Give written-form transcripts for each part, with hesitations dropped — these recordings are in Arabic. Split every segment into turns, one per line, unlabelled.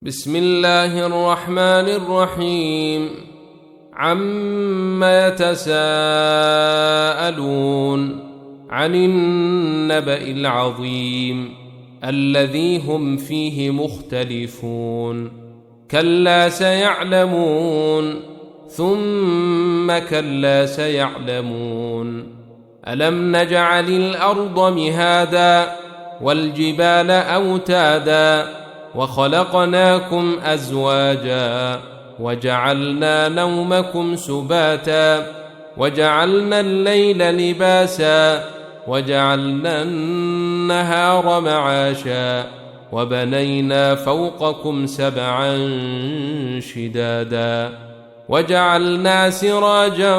بسم الله الرحمن الرحيم. عم يتساءلون عن النبأ العظيم الذي هم فيه مختلفون. كلا سيعلمون ثم كلا سيعلمون. ألم نجعل الأرض مهادا والجبال أوتادا وخلقناكم أزواجا وجعلنا نومكم سباتا وجعلنا الليل لباسا وجعلنا النهار معاشا وبنينا فوقكم سبعا شدادا وجعلنا سراجا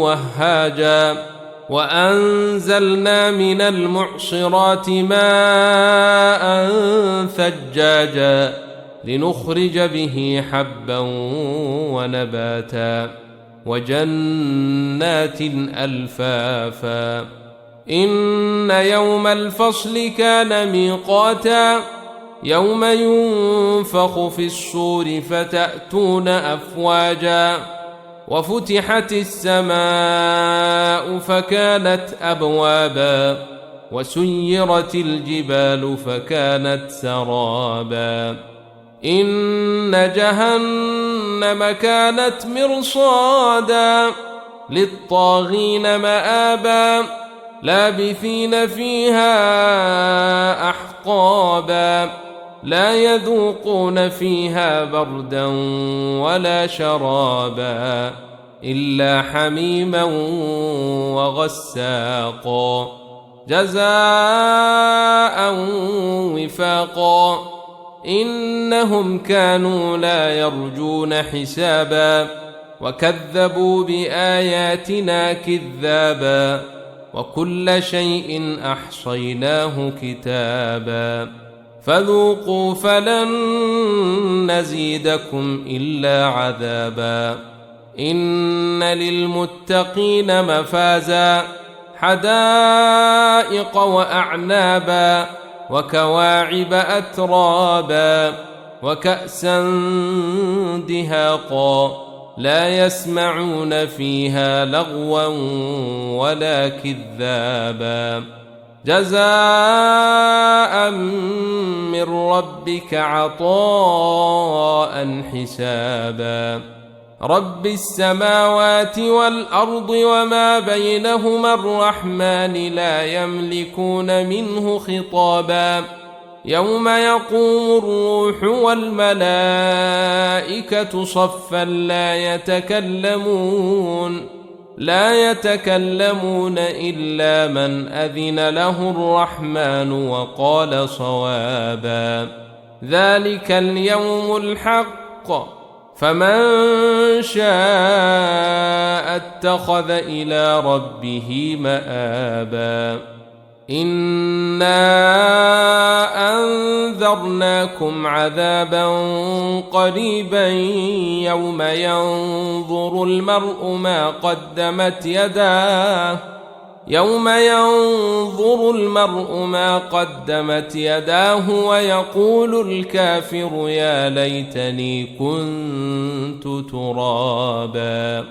وهاجا وأنزلنا من المعصرات ماء ثجاجا لنخرج به حبا ونباتا وجنات ألفافا. إن يوم الفصل كان ميقاتا يوم ينفخ في الصور فتأتون أفواجا وفتحت السماء فكانت أبوابا وسيرت الجبال فكانت سرابا. إن جهنم كانت مرصادا للطاغين مآبا لابثين فيها أحقابا لا يذوقون فيها بردا ولا شرابا إلا حميما وغساقا جزاء وفاقا. إنهم كانوا لا يرجون حسابا وكذبوا بآياتنا كذابا وكل شيء أحصيناه كتابا فذوقوا فلن نزيدكم إلا عذابا. إن للمتقين مفازا حدائق وأعنابا وكواعب أترابا وكأسا دهاقا لا يسمعون فيها لغوا ولا كذابا جزاء من ربك عطاء حسابا. رب السماوات والأرض وما بينهما الرحمن لا يملكون منه خطابا. يوم يقوم الروح والملائكة صفا لا يتكلمون إلا من أذن له الرحمن وقال صوابا. ذلك اليوم الحق فمن شاء اتخذ إلى ربه مآبا. إنا أنذرناكم عذابا قريبا يوم ينظر المرء ما قدمت يداه ويقول الكافر يا ليتني كنت ترابا.